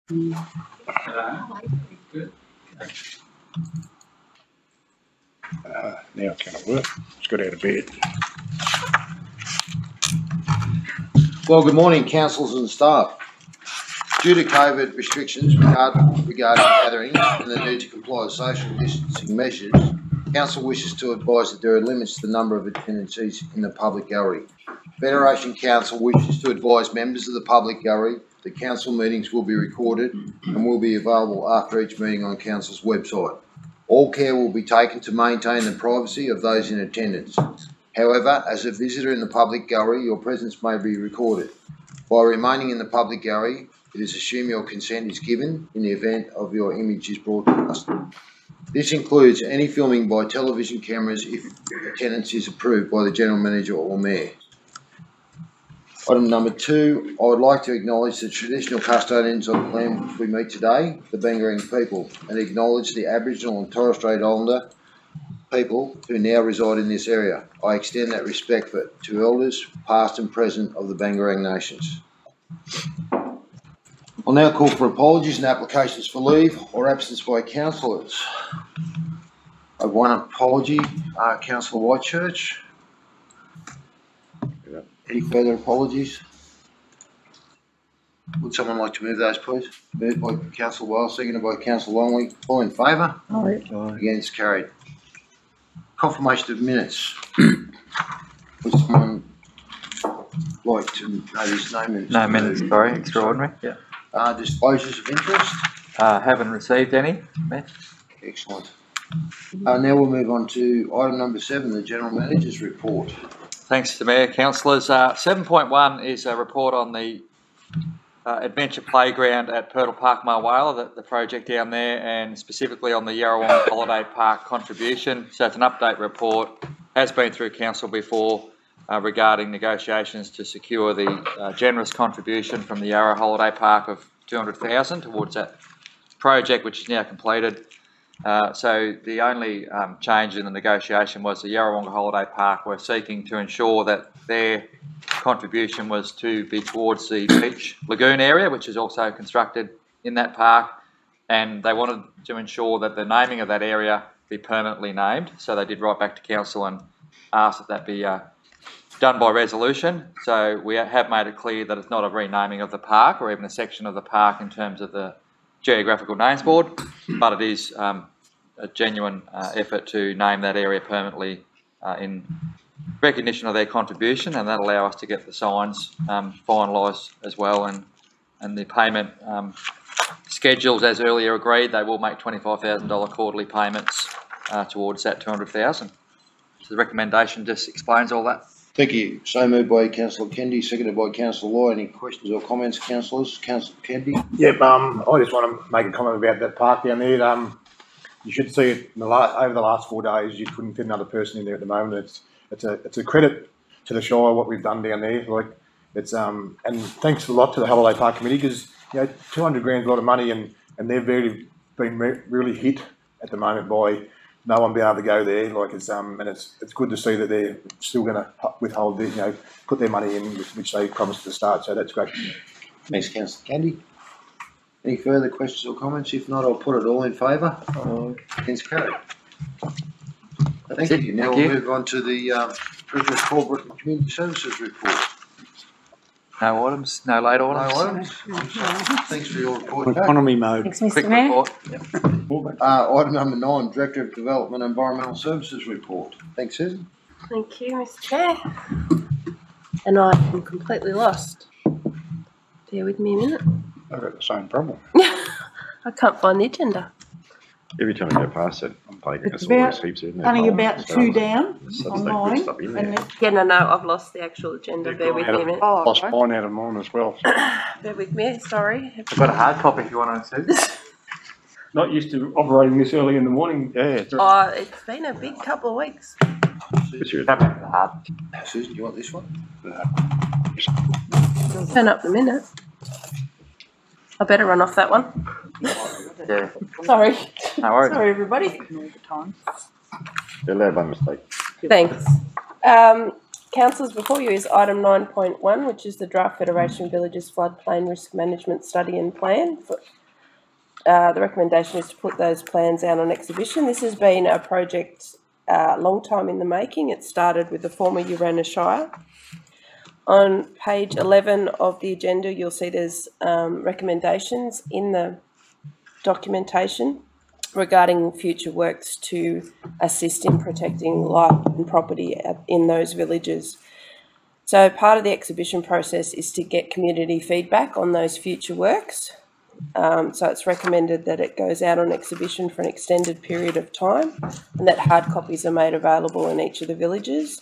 Good. Now it's going to work. It's got out of bed. Well, good morning, councillors and staff. Due to COVID restrictions regarding gatherings and the need to comply with social distancing measures, Council wishes to advise that there are limits to the number of attendances in the public gallery. Federation Council wishes to advise members of the public gallery that council meetings will be recorded and will be available after each meeting on Council's website. All care will be taken to maintain the privacy of those in attendance. However, as a visitor in the public gallery, your presence may be recorded. By remaining in the public gallery, it is assumed your consent is given in the event of your image is broadcast. This includes any filming by television cameras if attendance is approved by the General Manager or Mayor. Item number 2, I would like to acknowledge the traditional custodians of the land which we meet today, the Bangarang people, and acknowledge the Aboriginal and Torres Strait Islander people who now reside in this area. I extend that respect to elders, past and present, of the Bangarang nations. I'll now call for apologies and applications for leave or absence by councillors. I have one apology, Councillor Whitechurch. Any further apologies? Would someone like to move those, please? Moved by Councillor Wales, seconded by Councillor Longley. All in favour? Aye. Against, carried. Confirmation of minutes. Would someone like to know this name? No minutes, sorry, extraordinary. Yeah. Disclosures of interest? Haven't received any. Excellent. Now we'll move on to item number 7, the General Manager's report. Thanks to Mayor, councillors. 7.1 is a report on the Adventure Playground at Purtle Park, Marwala, the project down there, and specifically on the Yarrawonga Holiday Park contribution. So it's an update report, has been through council before regarding negotiations to secure the generous contribution from the Yarra Holiday Park of $200,000 towards that project, which is now completed. So the only change in the negotiation was the Yarrawonga Holiday Park were seeking to ensure that their contribution was to be towards the beach lagoon area, which is also constructed in that park, and they wanted to ensure that the naming of that area be permanently named. So they did write back to council and asked that that be done by resolution. So we have made it clear that it's not a renaming of the park or even a section of the park in terms of the geographical names board, but it is a genuine effort to name that area permanently in recognition of their contribution, and that allow us to get the signs finalised as well, and the payment schedules as earlier agreed. They will make $25,000 quarterly payments towards that $200,000. So the recommendation just explains all that. Thank you. So moved by Councillor Kendi, seconded by Councillor Law. Any questions or comments, councillors? Councillor Kendi? Yep, I just want to make a comment about that park down there. You should see it over the last 4 days. You couldn't fit another person in there at the moment. It's a credit to the Shire what we've done down there. Like it's and thanks a lot to the Holiday Park Committee, because you know $200 grand's a lot of money, and they've been really hit at the moment by no one being able to go there. Like it's it's good to see that they're still going to withhold their, put their money in, which they promised at the start. So that's great. Thanks, Councillor Kendi. Any further questions or comments? If not, I'll put it all in favour. Against, carried. Thank you. Now we'll move on to the Previous Corporate and Community Services report. No items, no late items. No items. Thanks for your report. Economy mode. Thanks, Mr. Quick Mayor. report. Yep. Item number 9, Director of Development and Environmental Services report. Thanks, Susan. Thank you, Mr. Chair. And I am completely lost. Bear with me a minute. I've got the same problem. I can't find the agenda. Every time I go past it, I'm thinking It's it's always about heaps in there. only about 2 down Stuff on that good mine. stuff in And there. Yeah, no, I've lost the actual agenda. Bear with me a minute. oh, Lost right. mine out of mine as well. Bear with me, sorry. I've got a hard copy if you want to see. Not used to operating this early in the morning. Yeah. Oh, it's been a big couple of weeks. It's your- Come back to the hard. Susan, do you want this one? Turn up the minute. I better run off that one. Yeah, Sorry. no worries. Sorry, everybody. All the time. You're allowed by mistake. Thanks. Councillors, before you is item 9.1, which is the Draft Federation Villages Floodplain Risk Management Study and Plan. The recommendation is to put those plans out on exhibition. This has been a project long time in the making. It started with the former Urana Shire. On page 11 of the agenda, you'll see there's recommendations in the documentation regarding future works to assist in protecting life and property in those villages. So part of the exhibition process is to get community feedback on those future works. So it's recommended that it goes out on exhibition for an extended period of time and that hard copies are made available in each of the villages,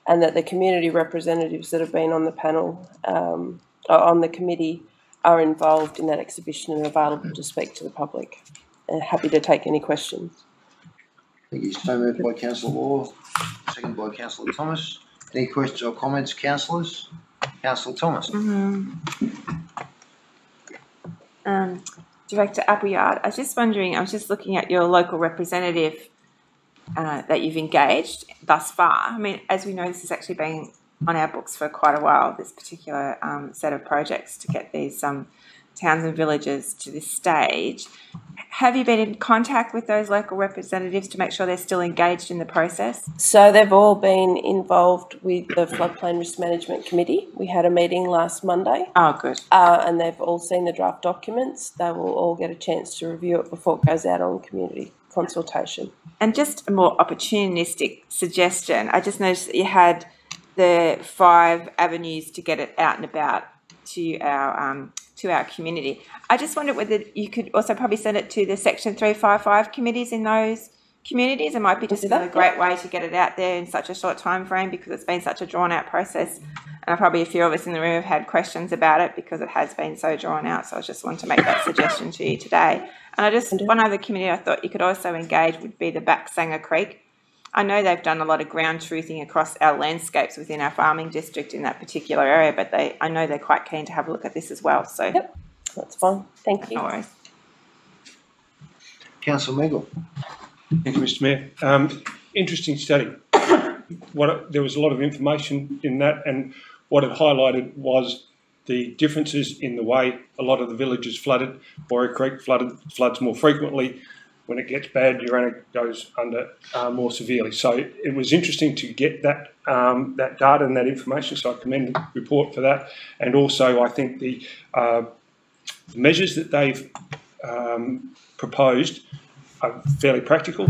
and that the community representatives that have been on the panel, on the committee, are involved in that exhibition and available to speak to the public. Happy to take any questions. Thank you. So moved by Councillor Law, seconded by Councillor Thomas. Any questions or comments, councillors? Councillor Thomas. Director Appleyard, I was just wondering, I was just looking at your local representative that you've engaged thus far. I mean, as we know, this has actually been on our books for quite a while, this particular set of projects to get these towns and villages to this stage. Have you been in contact with those local representatives to make sure they're still engaged in the process? So they've all been involved with the Floodplain Risk Management Committee. We had a meeting last Monday. Oh, good. And they've all seen the draft documents. They will all get a chance to review it before it goes out on community consultation. And just a more opportunistic suggestion, I just noticed that you had the 5 avenues to get it out and about to our community. I just wondered whether you could also probably send it to the Section 355 committees in those communities. It might be just a great way to get it out there in such a short time frame, because it's been such a drawn out process. And probably a few of us in the room have had questions about it because it has been so drawn out. So I just wanted to make that suggestion to you today. And one other committee I thought you could also engage would be the Backsanger Creek. I know they've done a lot of ground truthing across our landscapes within our farming district in that particular area, but I know they're quite keen to have a look at this as well. So yep, that's fine. Thank you. No worries. Councillor Meagle. Thank you, Mr. Mayor. Interesting study. There was a lot of information in that, and what it highlighted was the differences in the way a lot of the villages flooded. Warrior Creek floods more frequently. When it gets bad, Urana goes under more severely. So it was interesting to get that data and that information. So I commend the report for that. And also, I think the measures that they've proposed are fairly practical.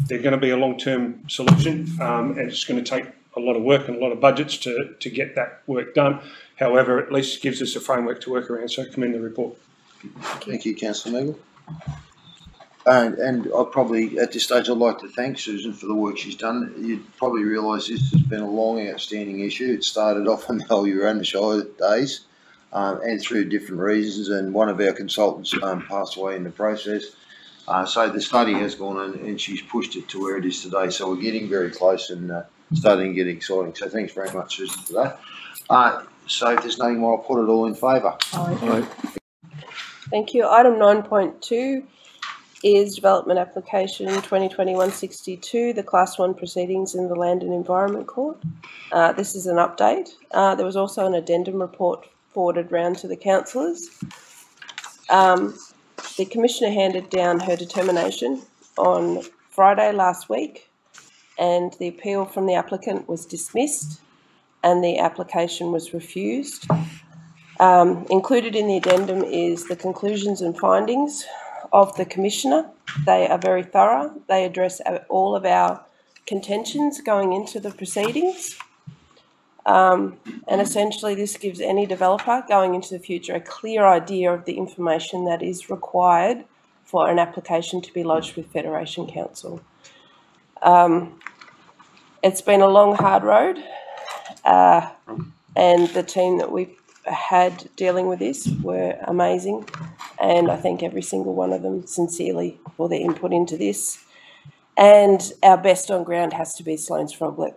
They're going to be a long-term solution, and it's going to take a lot of work and a lot of budgets to get that work done. However, at least gives us a framework to work around. So I commend the report. Thank you, Councillor Meagle. And I'll probably, at this stage, I'd like to thank Susan for the work she's done. You'd probably realise this has been a long, outstanding issue. It started off in the whole Urana Shire days, and through different reasons, and one of our consultants passed away in the process. So the study has gone on, and she's pushed it to where it is today. So we're getting very close and starting to get exciting. So thanks very much, Susan, for that. So if there's nothing more, I'll put it all in favour. Aye. Thank you. Item 9.2 is Development Application 2021-62, the Class 1 proceedings in the Land and Environment Court. This is an update. There was also an addendum report forwarded round to the councillors. The Commissioner handed down her determination on Friday last week, and the appeal from the applicant was dismissed and the application was refused. Included in the addendum is the conclusions and findings of the Commissioner. They are very thorough. They address all of our contentions going into the proceedings. And essentially this gives any developer going into the future a clear idea of the information that is required for an application to be lodged with Federation Council. It's been a long, hard road, and the team that we've had dealing with this were amazing, and I thank every single one of them sincerely for their input into this. And our best on ground has to be Sloane's Froglet.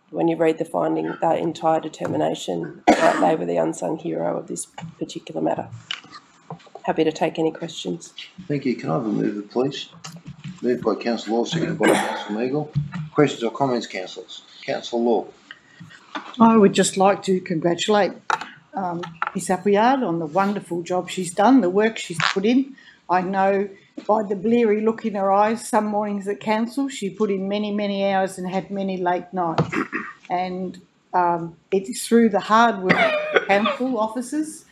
When you read the finding, the entire determination, they were the unsung hero of this particular matter. Happy to take any questions. Thank you. Can I have a mover, please? Moved by Councillor Law, seconded by Councillor Meagle. Questions or comments, councillors? Councillor Law. I would just like to congratulate Miss Appleyard on the wonderful job she's done, the work she's put in. I know by the bleary look in her eyes, some mornings at council, she put in many, many hours and had many late nights. And it's through the hard work of council officers,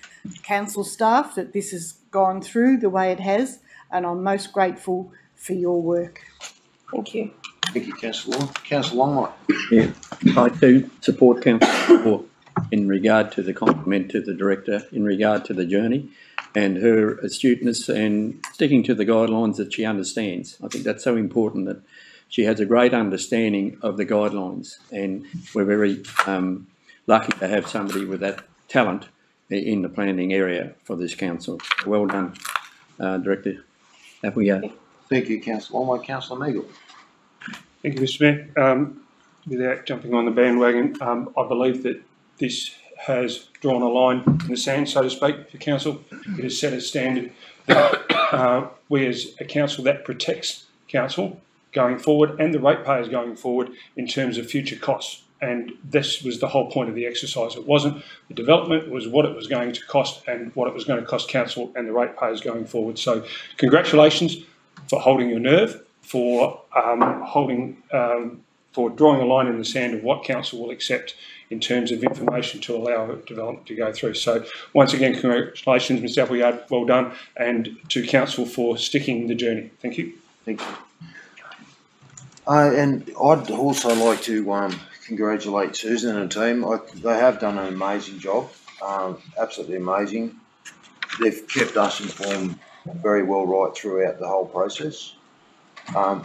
council staff, that this has gone through the way it has, and I'm most grateful for your work. Thank you. Thank you, Councillor Long. Councillor Longmire. Yeah, I do support Councillor in regard to the compliment to the Director, in regard to the journey and her astuteness and sticking to the guidelines that she understands. I think that's so important, that she has a great understanding of the guidelines, and we're very lucky to have somebody with that talent in the planning area for this council. Well done, Director Appleyard. Thank you, Councillor Longmire. Councillor Meagle. Thank you, Mr Mayor. Without jumping on the bandwagon, I believe that this has drawn a line in the sand, so to speak, for council. It has set a standard that we as a council that protects council going forward and the ratepayers going forward in terms of future costs. And this was the whole point of the exercise. It wasn't the development, it was what it was going to cost and what it was going to cost council and the ratepayers going forward. So congratulations for holding your nerve, for for drawing a line in the sand of what council will accept in terms of information to allow development to go through. So once again, congratulations, Mr Appleyard, well done, and to council for sticking the journey. Thank you. Thank you. And I'd also like to congratulate Susan and team. They have done an amazing job, absolutely amazing. They've kept us informed very well right throughout the whole process. I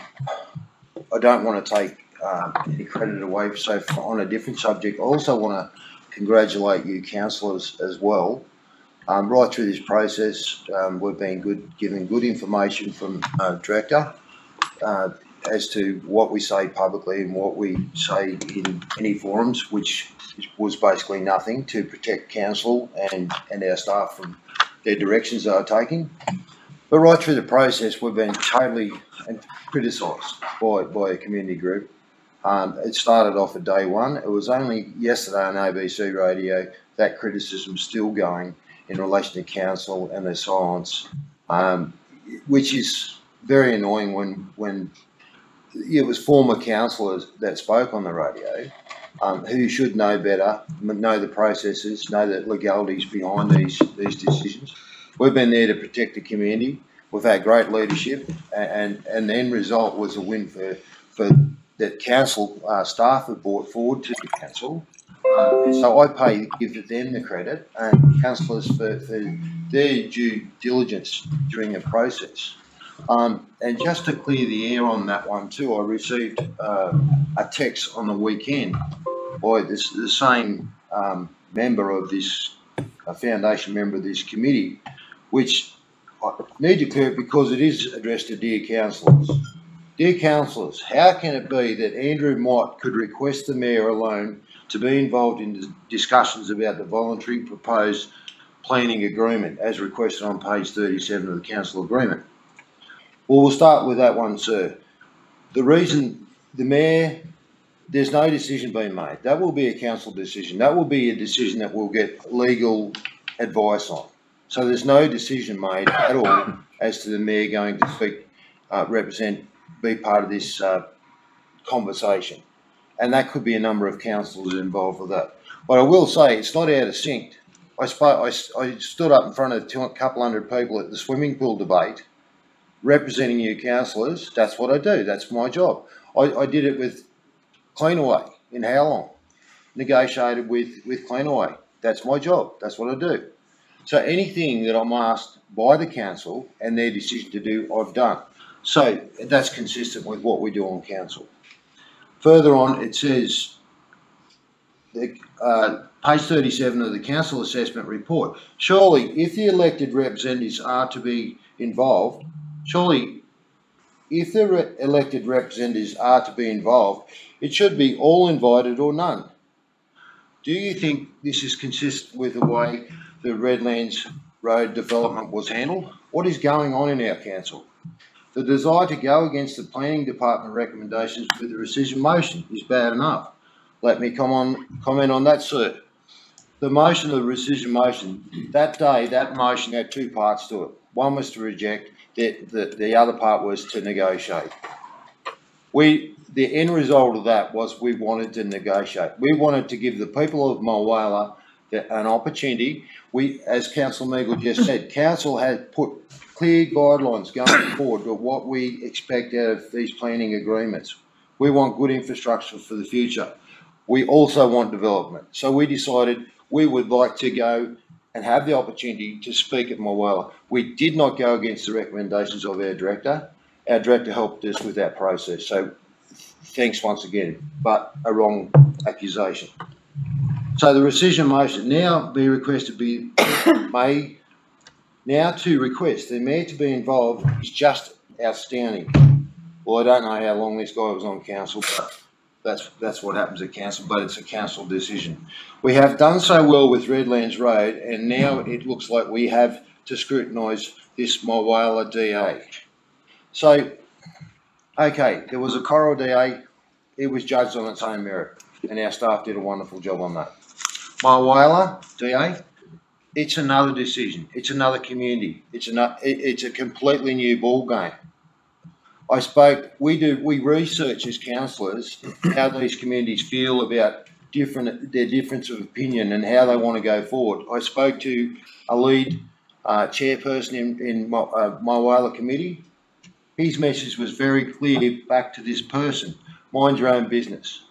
don't want to take any credit away. So on a different subject, I also want to congratulate you councillors as well. Right through this process, we've been given good information from Director as to what we say publicly and what we say in any forums, which was basically nothing, to protect council and our staff from their directions they are taking. But right through the process, we've been totally criticised by a community group. It started off at day one. It was only yesterday on ABC radio that criticism still going in relation to council and their silence, which is very annoying when it was former councillors that spoke on the radio, who should know better, know the processes, know the legalities behind these decisions. We've been there to protect the community. We've had great leadership, and the end result was a win for that council staff have brought forward to the council. So I give them the credit, and councillors for their due diligence during the process. And just to clear the air on that one too, I received a text on the weekend by the same member of this foundation member of this committee, which I need to clear it because it is addressed to dear councillors. Dear councillors, how can it be that Andrew Mott could request the Mayor alone to be involved in discussions about the voluntary proposed planning agreement as requested on page 37 of the council agreement? Well, we'll start with that one, sir. The reason the Mayor, there's no decision being made. That will be a council decision. That will be a decision that we'll get legal advice on. So there's no decision made at all as to the Mayor going to speak, be part of this conversation. And that could be a number of councillors involved with that. But I will say it's not out of sync. I stood up in front of a couple hundred people at the swimming pool debate representing you councillors. That's what I do. That's my job. I did it with Cleanaway in Howlong. Negotiated with Cleanaway. That's my job. That's what I do. So anything that I'm asked by the council and their decision to do, I've done. So that's consistent with what we do on council. Further on, it says, page 37 of the council assessment report. Surely, if the elected representatives are to be involved, it should be all invited or none. Do you think this is consistent with the way the Redlands Road development was handled? What is going on in our council? The desire to go against the planning department recommendations with the rescission motion is bad enough. Let me comment on that, sir. The motion, the rescission motion, that day, that motion had two parts to it. One was to reject, the other part was to negotiate. The end result of that was we wanted to negotiate. We wanted to give the people of Mulwala an opportunity. As Councillor Meagle just said, Council has put clear guidelines going forward to what we expect out of these planning agreements. We want good infrastructure for the future. We also want development. So we decided we would like to go and have the opportunity to speak at Mulwala. We did not go against the recommendations of our director. Our director helped us with that process. So thanks once again, but a wrong accusation. So the rescission motion now be requested be made. Now to request the mayor to be involved is just outstanding. Well, I don't know how long this guy was on council, but that's what happens at council, but it's a council decision. We have done so well with Redlands Road, and now it looks like we have to scrutinise this Mulwala DA. So, okay, there was a Coral DA, it was judged on its own merit, and our staff did a wonderful job on that. Mulwala DA, it's another decision, it's another community, it's a completely new ball game. We research as councillors how these communities feel about their difference of opinion and how they want to go forward. I spoke to a lead chairperson in Mulwala committee. His message was very clear back to this person: mind your own business.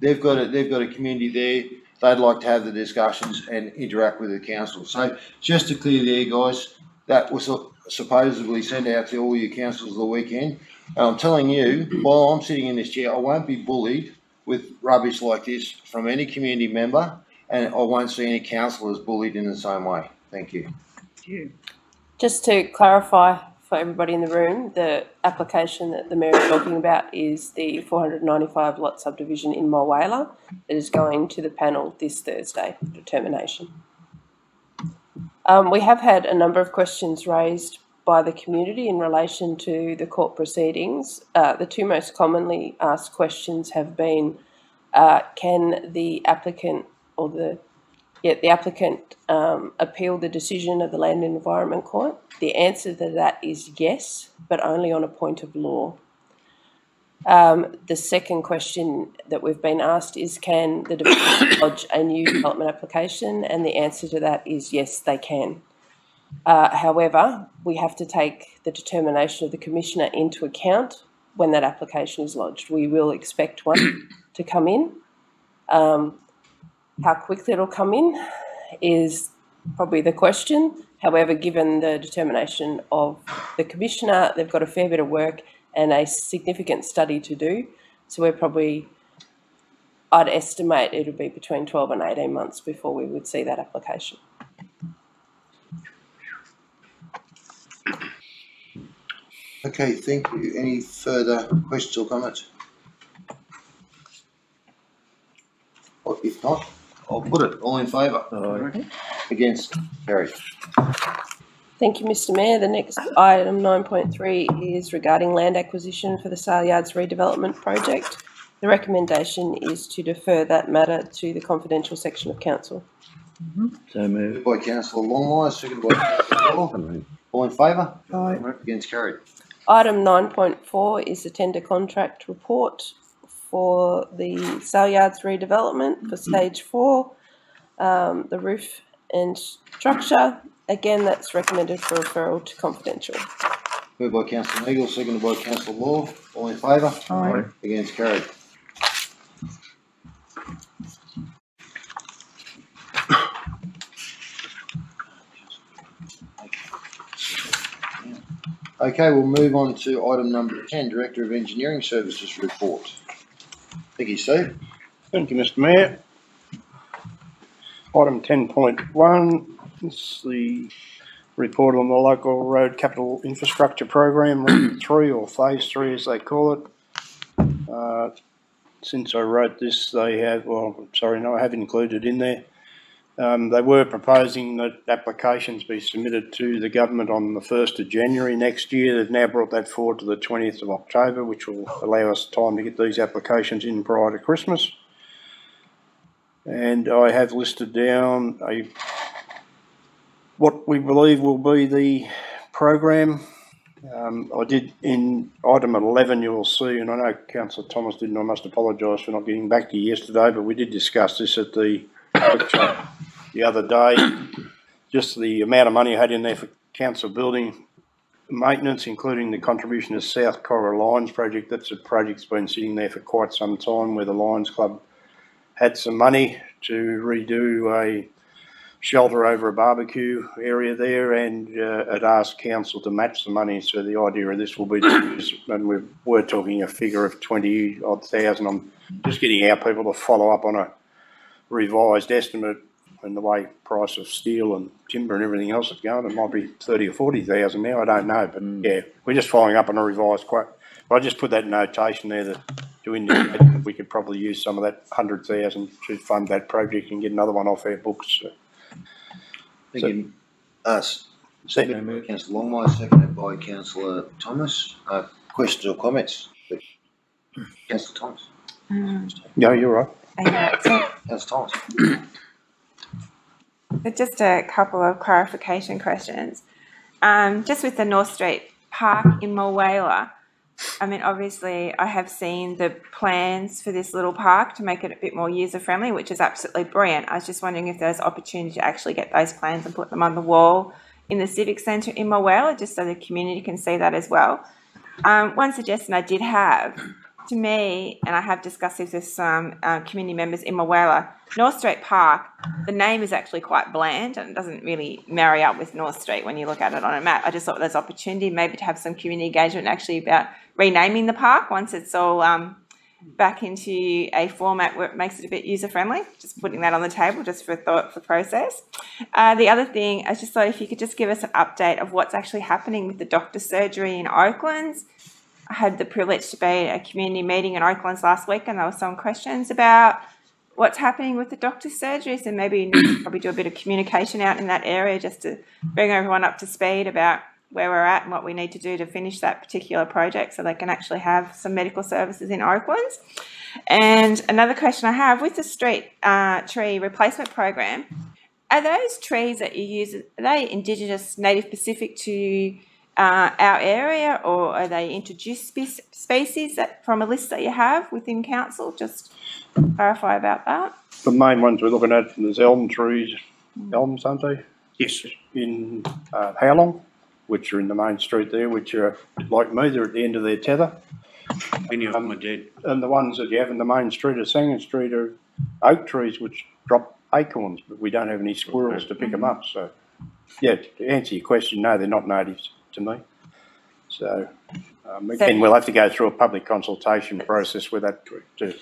They've got a community there. They'd like to have the discussions and interact with the council. So just to clear the air, guys, that was supposedly sent out to all your councils the weekend. And I'm telling you, while I'm sitting in this chair, I won't be bullied with rubbish like this from any community member, and I won't see any councillors bullied in the same way. Thank you. Thank you. Just to clarify for everybody in the room, the application that the Mayor is talking about is the 495 lot subdivision in Mulwala that is going to the panel this Thursday for determination. We have had a number of questions raised by the community in relation to the court proceedings. The two most commonly asked questions have been, can the applicant or the applicant appeal the decision of the Land and Environment Court? The answer to that is yes, but only on a point of law. The second question that we've been asked is, can the developer lodge a new development application? And the answer to that is yes, they can. However, we have to take the determination of the Commissioner into account when that application is lodged. We will expect one to come in. How quickly it'll come in is probably the question. However, given the determination of the Commissioner, they've got a fair bit of work and a significant study to do. So we're probably, I'd estimate it'll be between 12 and 18 months before we would see that application. Okay, thank you. Any further questions or comments? Or if not, I'll put it. All in favour? Against? Carried. Thank you, Mr Mayor. The next item, 9.3, is regarding land acquisition for the Sale Yards redevelopment project. The recommendation is to defer that matter to the confidential section of council. So moved. Moved by Councillor Longmire, seconded by Councillor Hall. All in favour? Aye. Against? Carried. Item 9.4 is the tender contract report for the Sale Yards redevelopment for stage 4, the roof and structure. Again, that's recommended for referral to confidential. Moved by Councillor Eagle, seconded by Councillor Law. All in favour? Aye. Against? Carried. Okay, we'll move on to item number 10, Director of Engineering Services report. Thank you, Steve. Thank you, Mr Mayor. Item 10.1 is the report on the local road capital infrastructure program, Route 3 or Phase 3 as they call it. Since I wrote this, they have, well, sorry, no, I have included in there. They were proposing that applications be submitted to the government on the 1st of January next year. They've now brought that forward to the 20th of October, which will allow us time to get these applications in prior to Christmas. And I have listed down what we believe will be the program. I did in item 11, you'll see, and I know Councillor Thomas didn't, I must apologise for not getting back to you yesterday, but we did discuss this at the workshop the other day. Just the amount of money I had in there for council building maintenance, including the contribution to South Corridor Lions project. That's a project that's been sitting there for quite some time, where the Lions Club had some money to redo a shelter over a barbecue area there, and it asked council to match the money. So the idea of this will be, and we were talking a figure of 20-odd thousand. I'm just getting our people to follow up on a revised estimate, and the way price of steel and timber and everything else is going, it might be 30 or 40,000 now. I don't know, but yeah, we're just following up on a revised quote. But I just put that notation there to indicate that we could probably use some of that 100,000 to fund that project and get another one off our books. So. Thank you. Seconded by Councillor Longmire, seconded by Councillor Thomas. Questions or comments? Councillor Thomas. No, you're right. Councillor Thomas. Just a couple of clarification questions. Just with the North Street Park in Mulwala, I mean, obviously I have seen the plans for this little park to make it a bit more user-friendly, which is absolutely brilliant. I was just wondering if there's opportunity to actually get those plans and put them on the wall in the Civic Centre in Mulwala, just so the community can see that as well. One suggestion I did have, to me, and I have discussed this with some community members in Mulwala, North Street Park, the name is actually quite bland and it doesn't really marry up with North Street when you look at it on a map. I just thought there's opportunity maybe to have some community engagement actually about renaming the park once it's all back into a format where it makes it a bit user-friendly. Just putting that on the table just for thought for process. The other thing, I just thought if you could just give us an update of what's actually happening with the doctor's surgery in Oaklands. I had the privilege to be at a community meeting in Oaklands last week, and there were some questions about what's happening with the doctor's surgery. So maybe you need to probably do a bit of communication out in that area just to bring everyone up to speed about where we're at and what we need to do to finish that particular project so they can actually have some medical services in Oaklands. And another question I have, with the street tree replacement program, are those trees that you use, are they Indigenous, native Pacific to our area, or are they introduced species that from a list that you have within council? Just clarify about that. The main ones we're looking at, there's elm trees, elms, aren't they? Yes. In Howlong, which are in the main street there, which are, like me, they're at the end of their tether. Many of them are dead. And the ones that you have in the main street of Sangan Street are oak trees, which drop acorns, but we don't have any squirrels to pick them up. So, yeah, to answer your question, no, they're not natives to me. So, again, we'll have to go through a public consultation process with that too.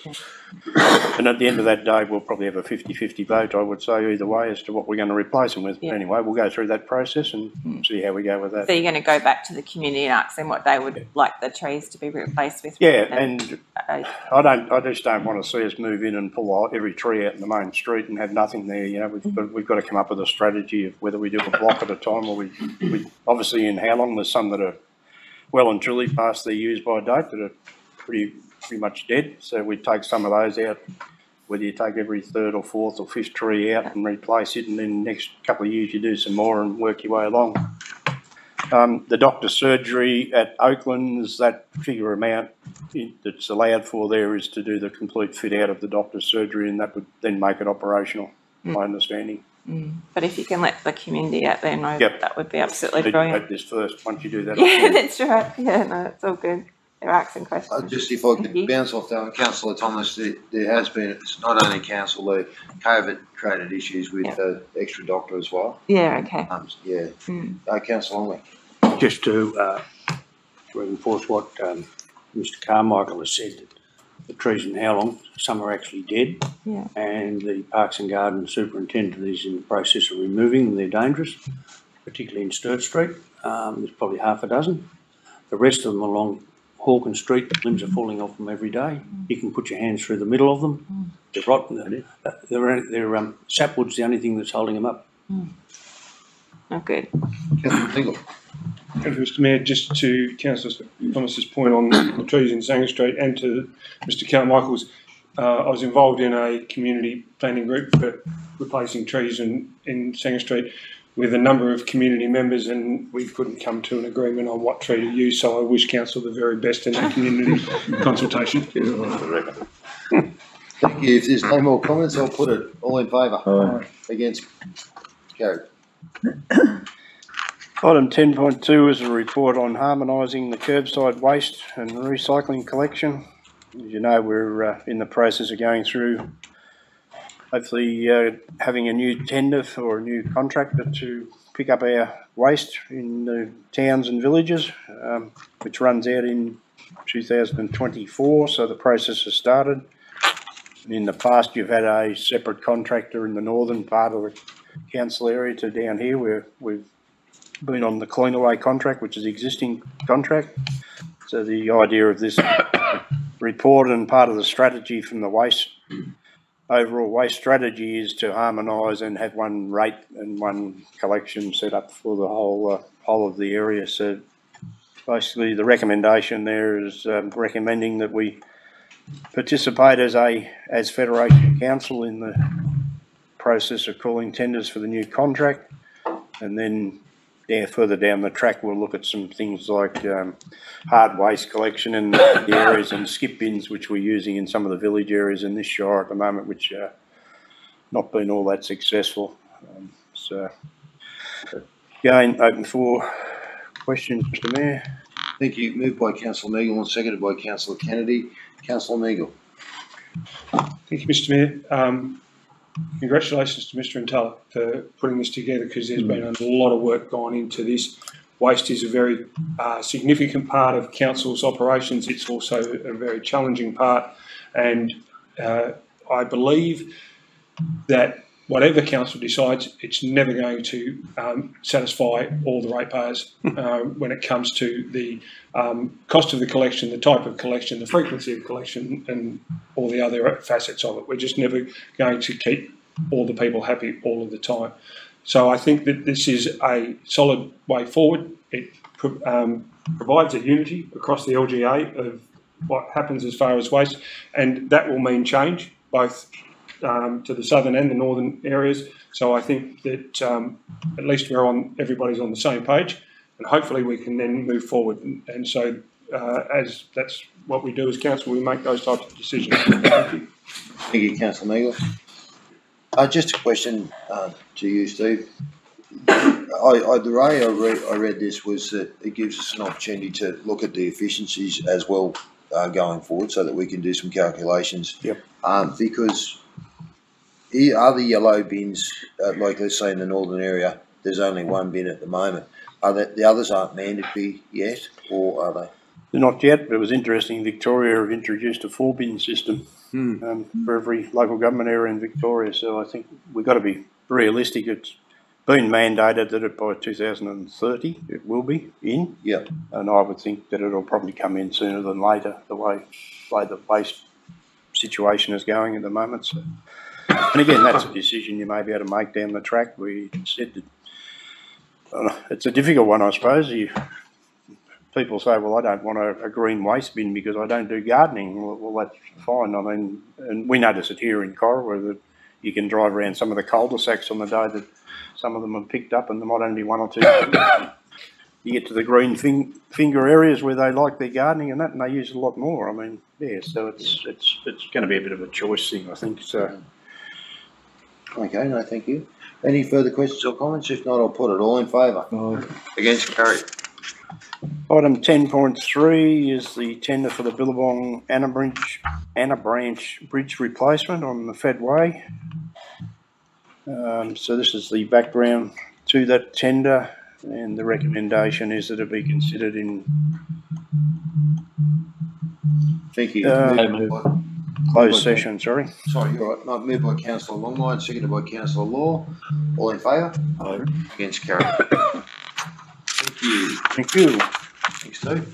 And at the end of that day, we'll probably have a 50-50 vote, I would say, either way as to what we're going to replace them with. Yeah. But anyway, we'll go through that process and see how we go with that. So you're going to go back to the community and ask them what they would like the trees to be replaced with? Yeah, and I just don't want to see us move in and pull every tree out in the main street and have nothing there. You know, we've got to come up with a strategy of whether we do a block at a time, or we obviously in how long there's some that are well and truly past their use by date that are pretty much dead. So we take some of those out, whether you take every third or fourth or fifth tree out and replace it, and then the next couple of years you do some more and work your way along. The doctor's surgery at Oaklands, that figure amount that's allowed for there is to do the complete fit out of the doctor's surgery, and that would then make it operational, my understanding. But if you can let the community out there know, that would be absolutely brilliant. Take this first, once you do that. Yeah, that's right. Yeah, no, it's all good. They're asking questions. Just if I could bounce off that one, Councillor Thomas, there has been, it's not only council, the COVID created issues with extra doctor as well. Yeah, okay. Councillor Longley. Just to reinforce what Mr. Carmichael has said, that the trees in Howlong, some are actually dead, and the Parks and Gardens Superintendent is in the process of removing them. They're dangerous, particularly in Sturt Street. There's probably half a dozen. The rest of them along Hawkins Street, limbs are falling off them every day. You can put your hands through the middle of them. They're rotten. They're sapwood's the only thing that's holding them up. Not good. Thank you, Mr. Mayor. Just to Councillor Thomas's point on the trees in Sanger Street, and to Mr. Carmichael's, I was involved in a community planning group for replacing trees in Sanger Street with a number of community members, and we couldn't come to an agreement on what tree to use, so I wish council the very best in that community consultation. Thank you. If there's no more comments, I'll put it all in favour. Against? Carried. Item 10.2 is a report on harmonising the curbside waste and recycling collection. As you know, we're in the process of going through, hopefully having a new tender or a new contractor to pick up our waste in the towns and villages, which runs out in 2024, so the process has started. In the past, you've had a separate contractor in the northern part of the council area to down here, where we've been on the Cleanaway contract, which is the existing contract. So the idea of this report and part of the strategy from the overall waste strategy is to harmonise and have one rate and one collection set up for the whole of the area. So basically, the recommendation there is recommending that we participate as Federation Council in the process of calling tenders for the new contract, and then further down the track we'll look at some things like hard waste collection in the areas and skip bins, which we're using in some of the village areas in this shire at the moment, which not been all that successful. So again, open for questions, Mr. Mayor. Thank you. Moved by Councillor Meagle and seconded by Councillor Kennedy. Councillor Meagle. Thank you, Mr. Mayor. Congratulations to Mr. Untitled for putting this together, because there's been a lot of work gone into this. Waste is a very significant part of council's operations. It's also a very challenging part, and I believe that whatever council decides, it's never going to satisfy all the ratepayers when it comes to the cost of the collection, the type of collection, the frequency of collection, and all the other facets of it. We're just never going to keep all the people happy all of the time. So I think that this is a solid way forward. It provides a unity across the LGA of what happens as far as waste, and that will mean change both to the southern and the northern areas. So I think that at least everybody's on the same page, and hopefully we can then move forward. And so as that's what we do as council, we make those types of decisions. Thank you. Thank you, Councillor Meagle. Just a question to you, Steve. The way I read this was that it gives us an opportunity to look at the efficiencies as well going forward, so that we can do some calculations. Yep. Because are the yellow bins, like let's say in the northern area, there's only one bin at the moment. Are the others aren't mandatory yet, or are they? They're not yet, but it was interesting. Victoria have introduced a 4-bin system for every local government area in Victoria. So I think we've got to be realistic. It's been mandated that by 2030 it will be in. Yeah. And I would think that it'll probably come in sooner than later, the way the waste situation is going at the moment. So. And again, that's a decision you may be able to make down the track. We said that it's a difficult one, I suppose. People say, well, I don't want a green waste bin because I don't do gardening. Well, that's fine. I mean, and we notice it here in Corowa that you can drive around some of the cul-de-sacs on the day that some of them are picked up, and there might only be 1 or 2. You get to the green finger areas where they like their gardening and that, and they use a lot more. I mean, yeah, so it's going to be a bit of a choice thing, I think. So. Okay, no, thank you. Any further questions or comments? If not, I'll put it all in favour. Against? Carried. Item 10.3 is the tender for the Billabong Anna Branch Bridge replacement on the Fed Way. So this is the background to that tender, and the recommendation is that it be considered in Thank you. Closed session, sorry. Sorry, you're right. Moved by Councillor Longmire, seconded by Councillor Law. All in favour? Aye. Against? Carried. Thank you. Thank you. Thanks, Steve.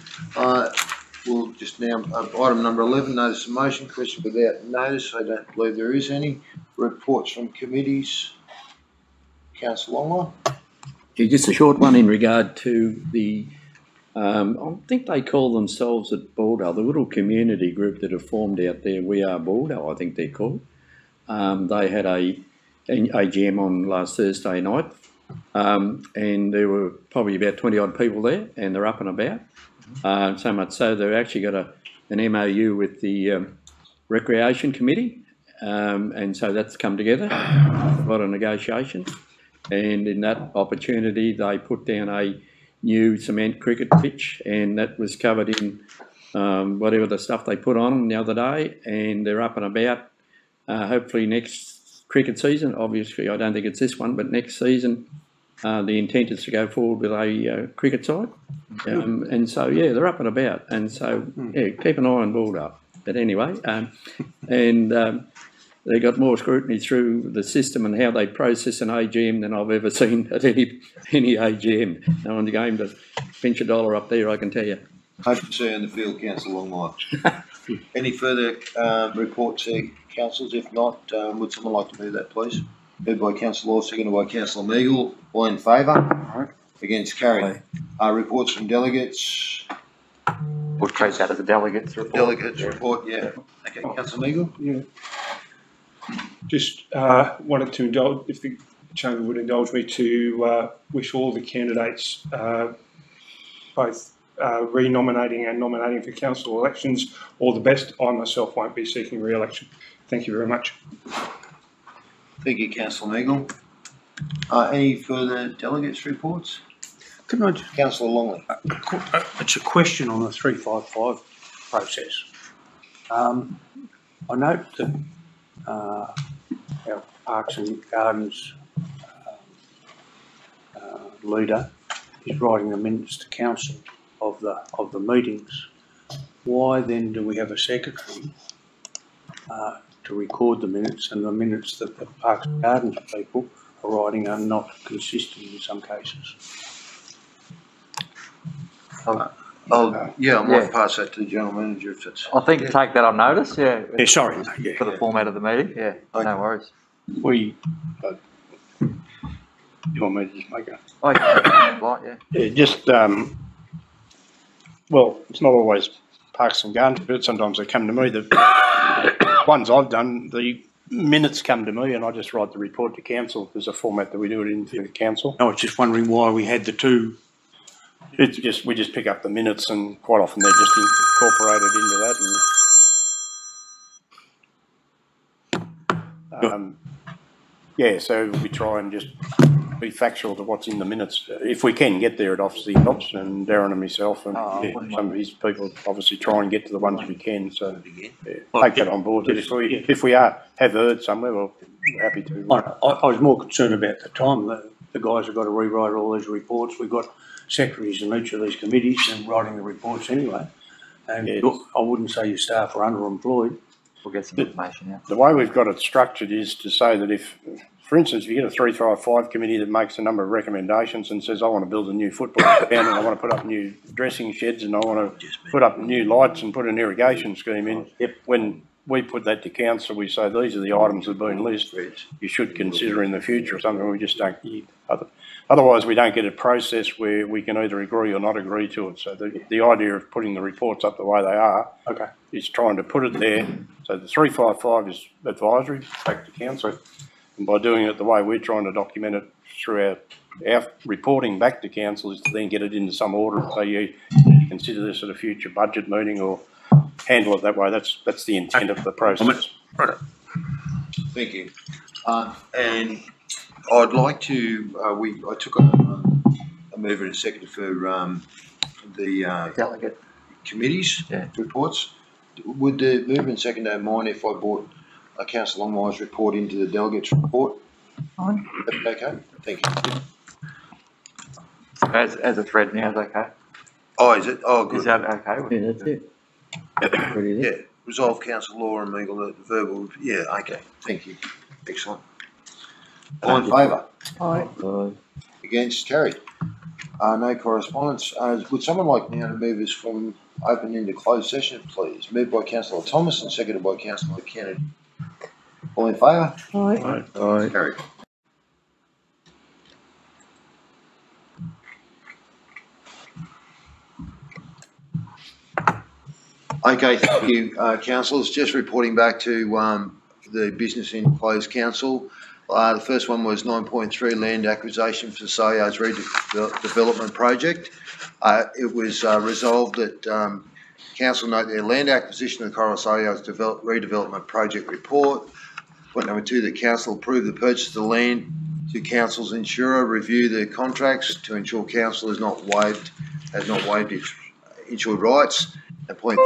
We'll just now, item number 11, notice of motion, question without notice. I don't believe there is any. Reports from committees. Councillor Longmire. Yeah, just a short one in regard to the I think they call themselves at Bordeaux, the little community group that have formed out there. We Are Bordeaux, I think they're called. They had an AGM on last Thursday night, and there were probably about 20 odd people there, and they're up and about. So much so they've actually got an MOU with the Recreation Committee, and so that's come together, a lot of negotiations. And in that opportunity, they put down a new cement cricket pitch, and that was covered in whatever the stuff they put on the other day, and they're up and about. Hopefully next cricket season, obviously I don't think it's this one, but next season the intent is to go forward with a cricket side. And so, yeah, they're up and about, and so, yeah, keep an eye on Bordeaux. But anyway, they got more scrutiny through the system and how they process an AGM than I've ever seen at any AGM. No one's going to pinch a dollar up there, I can tell you. Hope to see you in the field, Councillor Longmire. Any further reports there, councillors? If not, would someone like to move that, please? Moved by Councillor Law, seconded by Councillor Meagle. All in favour? Against, carried. Reports from delegates. We'll treat that as a delegates report. Delegates report, yeah. Okay, Councillor Meagle? Yeah. Just wanted to indulge, if the chamber would indulge me, to wish all the candidates, both re-nominating and nominating for council elections, all the best. I myself won't be seeking re-election. Thank you very much. Thank you, Councillor Meagle. Any further delegates reports? Couldn't I just, Councillor Longley. it's a question on the 355 process. I note that our Parks and Gardens leader is writing the minutes to council of the meetings. Why then do we have a secretary to record the minutes, and the minutes that the Parks and Gardens people are writing are not consistent in some cases? Yeah, I might pass that to the general manager if it's... I think take that on notice, yeah. Yeah, sorry. Yeah, for the format of the meeting, yeah. Okay. No worries. We, you want me to just make a... Oh, yeah. Yeah, just, well, it's not always Parks and Gardens, but sometimes they come to me. The ones I've done, the minutes come to me and I just write the report to council. There's a format that we do it in for the council. I was just wondering why we had the two. It's just, we just pick up the minutes and quite often they're just incorporated into that. And, yeah, so we try and just be factual to what's in the minutes. If we can get there, it obviously helps, and Darren and myself and some of his people obviously try and get to the ones we can. So take that on board. If we have heard somewhere, well, we're happy to. I was more concerned about the time. The guys have got to rewrite all these reports. We've got secretaries in each of these committees and writing the reports anyway. And I wouldn't say your staff are underemployed. We'll get some information, yeah. The way we've got it structured is to say that if, for instance, if you get a 355 committee that makes a number of recommendations and says, I want to build a new football ground and I want to put up new dressing sheds and I want to put up new lights and put an irrigation scheme in, when we put that to council, we say these are the items that have been listed. You should consider in the future or something. We just don't. Otherwise, we don't get a process where we can either agree or not agree to it. So the idea of putting the reports up the way they are, is trying to put it there. So the 355 is advisory back to council, and by doing it the way we're trying to document it through our reporting back to council is to then get it into some order. So you consider this at a future budget meeting or handle it that way. That's the intent of the process. Right. Thank you. And I'd like to. I took a move and a second for the delegate committees reports. Would the move and second don't mind if I brought Councillor Longmire's report into the delegates report? Fine. Okay. Thank you. As it's read now, is okay. Oh, is it? Oh, good. Is that okay? Yeah, that's it. Yeah. Resolve Councillor Law and Meagle the verbal. Yeah. Okay. Thank you. Excellent. All in favour? Aye. Against? Carried. No correspondence. Would someone like now to move us from open into closed session, please? Moved by Councillor Thomas and seconded by Councillor Kennedy. All in favour? Aye. Aye. Carried. Okay, thank you, councillors. Just reporting back to the business in closed council. The first one was 9.3 land acquisition for Sayar's redevelopment project. It was resolved that council note their land acquisition of the Coral Sayar's redevelopment project report. Point number 2, that council approve the purchase of the land to council's insurer, review the contracts to ensure council has not waived its insured rights. And point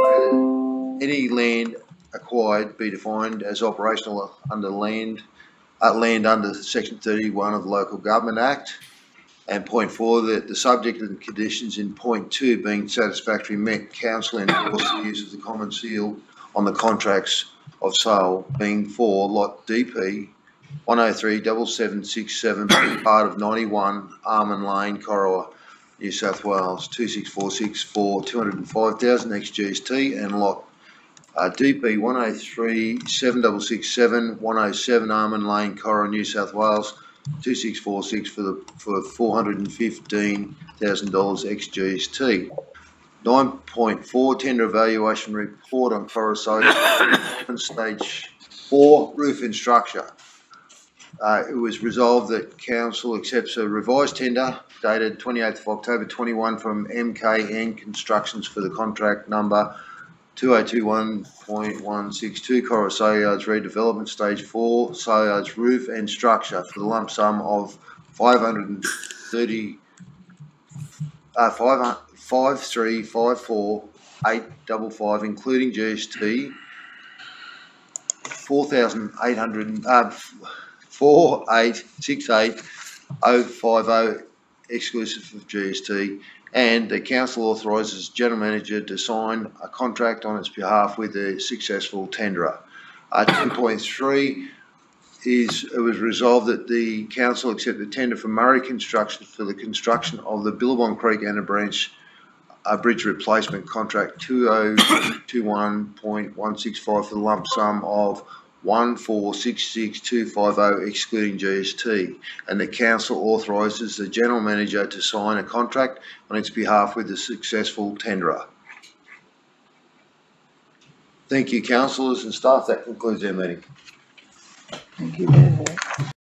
3, any land acquired be defined as operational under land under Section 31 of the Local Government Act. And point 4, that the subject of the conditions in point 2 being satisfactory met, council endorse the use of the common seal on the contracts of sale being for lot DP 1037767 being part of 91 Armand Lane, Corowa, New South Wales 26464 for 205,000 ex-GST, and lot DP 1037667 107 Armand Lane, Corowa, New South Wales 2646 for $415,000 ex-GST. 9.4 tender evaluation report on Kerbside stage 4 roof and structure. It was resolved that council accepts a revised tender dated 28th of October 21 from MKN Constructions for the contract number 2021.162 Coral Sayar's redevelopment stage 4 Sayar's roof and structure for the lump sum of 5354855 including GST 4868050 exclusive of GST, and the council authorises general manager to sign a contract on its behalf with the successful tenderer. 2.3 is it was resolved that the council accept the tender from Murray Construction for the construction of the Billabong Creek and a branch bridge replacement contract 2021.165 for the lump sum of 1466250 excluding GST, and the council authorises the general manager to sign a contract on its behalf with the successful tenderer. Thank you, councillors and staff. That concludes our meeting. Thank you very much.